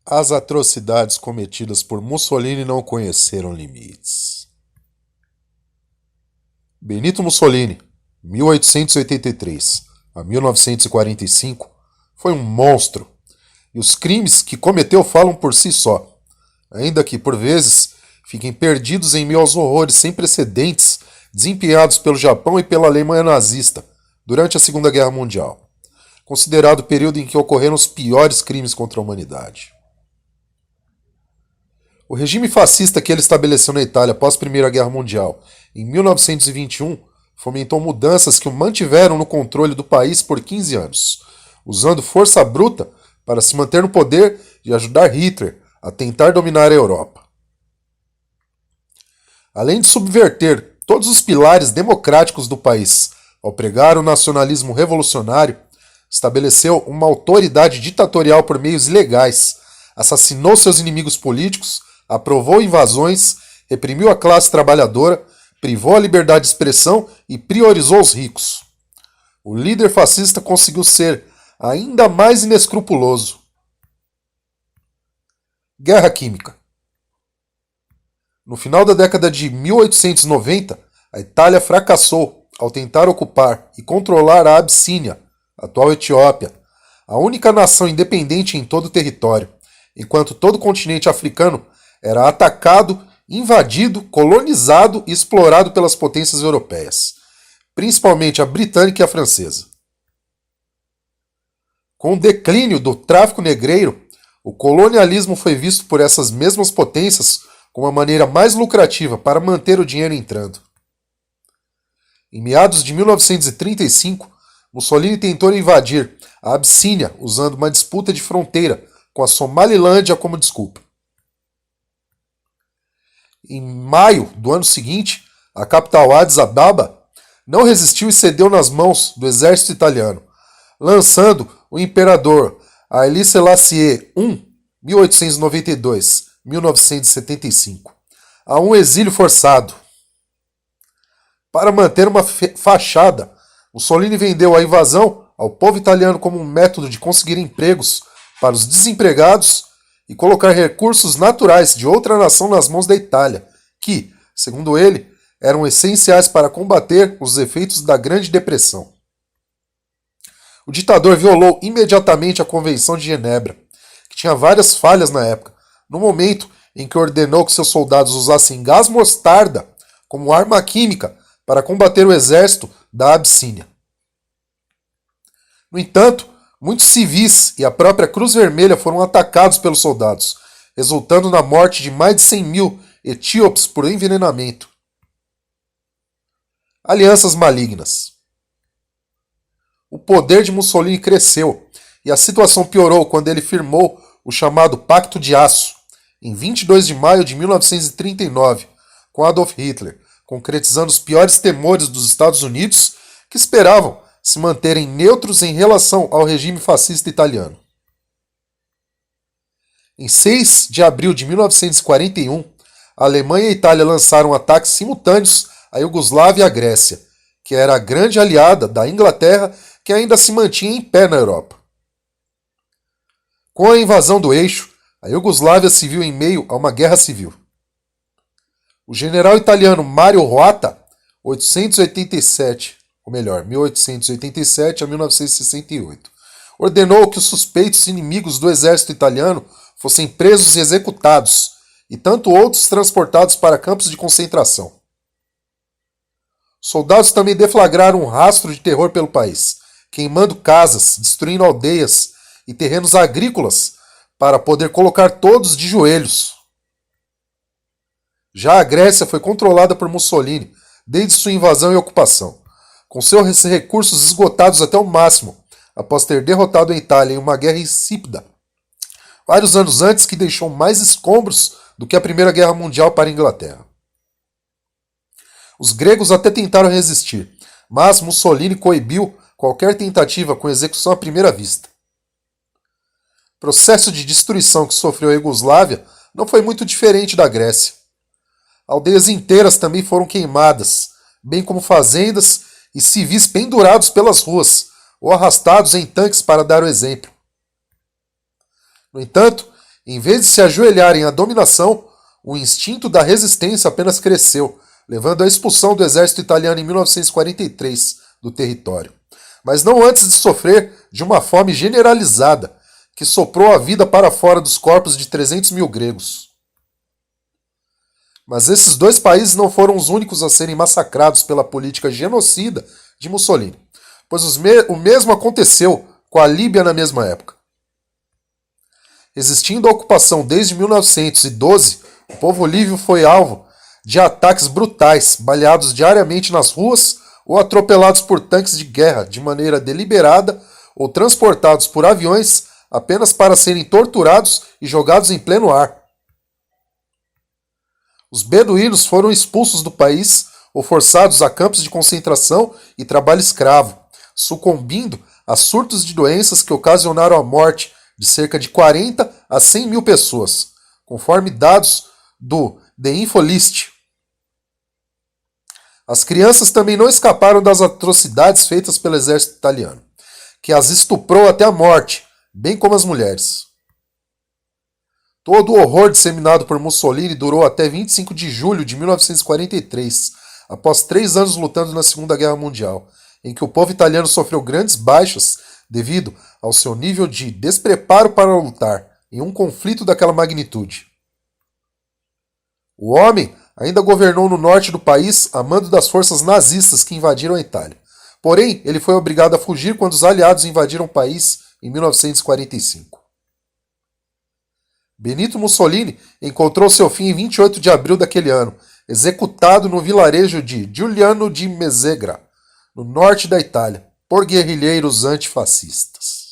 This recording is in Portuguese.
As atrocidades cometidas por Mussolini não conheceram limites. Benito Mussolini, 1883 a 1945, foi um monstro, e os crimes que cometeu falam por si só, ainda que, por vezes, fiquem perdidos em meio aos horrores sem precedentes desempenhados pelo Japão e pela Alemanha nazista durante a Segunda Guerra Mundial, considerado o período em que ocorreram os piores crimes contra a humanidade. O regime fascista que ele estabeleceu na Itália após a Primeira Guerra Mundial, em 1921, fomentou mudanças que o mantiveram no controle do país por 15 anos, usando força bruta para se manter no poder e ajudar Hitler a tentar dominar a Europa. Além de subverter todos os pilares democráticos do país ao pregar o nacionalismo revolucionário, estabeleceu uma autoridade ditatorial por meios ilegais, assassinou seus inimigos políticos, aprovou invasões, reprimiu a classe trabalhadora, privou a liberdade de expressão e priorizou os ricos. O líder fascista conseguiu ser ainda mais inescrupuloso. Guerra Química. No final da década de 1890, a Itália fracassou ao tentar ocupar e controlar a Abissínia, atual Etiópia, a única nação independente em todo o território, enquanto todo o continente africano era atacado, invadido, colonizado e explorado pelas potências europeias, principalmente a britânica e a francesa. Com o declínio do tráfico negreiro, o colonialismo foi visto por essas mesmas potências como a maneira mais lucrativa para manter o dinheiro entrando. Em meados de 1935, Mussolini tentou invadir a Abissínia usando uma disputa de fronteira com a Somalilândia como desculpa. Em maio do ano seguinte, a capital Addis Ababa não resistiu e cedeu nas mãos do exército italiano, lançando o imperador Haile Selassie I, 1892-1975, a um exílio forçado. Para manter uma fachada, Mussolini vendeu a invasão ao povo italiano como um método de conseguir empregos para os desempregados e colocar recursos naturais de outra nação nas mãos da Itália, que, segundo ele, eram essenciais para combater os efeitos da Grande Depressão. O ditador violou imediatamente a Convenção de Genebra, que tinha várias falhas na época, no momento em que ordenou que seus soldados usassem gás mostarda como arma química para combater o exército da Abissínia. No entanto, muitos civis e a própria Cruz Vermelha foram atacados pelos soldados, resultando na morte de mais de 100 mil etíopes por envenenamento. Alianças malignas. O poder de Mussolini cresceu e a situação piorou quando ele firmou o chamado Pacto de Aço, em 22 de maio de 1939, com Adolf Hitler, concretizando os piores temores dos Estados Unidos, que esperavam se manterem neutros em relação ao regime fascista italiano. Em 6 de abril de 1941, a Alemanha e a Itália lançaram ataques simultâneos à Iugoslávia e à Grécia, que era a grande aliada da Inglaterra que ainda se mantinha em pé na Europa. Com a invasão do eixo, a Iugoslávia se viu em meio a uma guerra civil. O general italiano Mario Rota, 1887 a 1968, ordenou que os suspeitos inimigos do exército italiano fossem presos e executados, e tanto outros transportados para campos de concentração. Soldados também deflagraram um rastro de terror pelo país, queimando casas, destruindo aldeias e terrenos agrícolas para poder colocar todos de joelhos. Já a Grécia foi controlada por Mussolini desde sua invasão e ocupação, com seus recursos esgotados até o máximo, após ter derrotado a Itália em uma guerra insípida, vários anos antes, que deixou mais escombros do que a Primeira Guerra Mundial para a Inglaterra. Os gregos até tentaram resistir, mas Mussolini coibiu qualquer tentativa com execução à primeira vista. O processo de destruição que sofreu a Iugoslávia não foi muito diferente da Grécia. Aldeias inteiras também foram queimadas, bem como fazendas e civis pendurados pelas ruas ou arrastados em tanques para dar o exemplo. No entanto, Em vez de se ajoelharem à dominação, o instinto da resistência apenas cresceu, levando à expulsão do exército italiano em 1943 do território. Mas não antes de sofrer de uma fome generalizada, que soprou a vida para fora dos corpos de 300 mil gregos. Mas esses dois países não foram os únicos a serem massacrados pela política genocida de Mussolini, pois o mesmo aconteceu com a Líbia na mesma época. Existindo a ocupação desde 1912, o povo líbio foi alvo de ataques brutais, baleados diariamente nas ruas ou atropelados por tanques de guerra de maneira deliberada ou transportados por aviões apenas para serem torturados e jogados em pleno ar. Os beduínos foram expulsos do país ou forçados a campos de concentração e trabalho escravo, sucumbindo a surtos de doenças que ocasionaram a morte de cerca de 40 a 100 mil pessoas, conforme dados do The Infolist. As crianças também não escaparam das atrocidades feitas pelo exército italiano, que as estuprou até a morte, bem como as mulheres. Todo o horror disseminado por Mussolini durou até 25 de julho de 1943, após 3 anos lutando na Segunda Guerra Mundial, em que o povo italiano sofreu grandes baixas devido ao seu nível de despreparo para lutar em um conflito daquela magnitude. O homem ainda governou no norte do país a mando das forças nazistas que invadiram a Itália. Porém, ele foi obrigado a fugir quando os aliados invadiram o país em 1945. Benito Mussolini encontrou seu fim em 28 de abril daquele ano, executado no vilarejo de Giuliano di Mezzegra, no norte da Itália, por guerrilheiros antifascistas.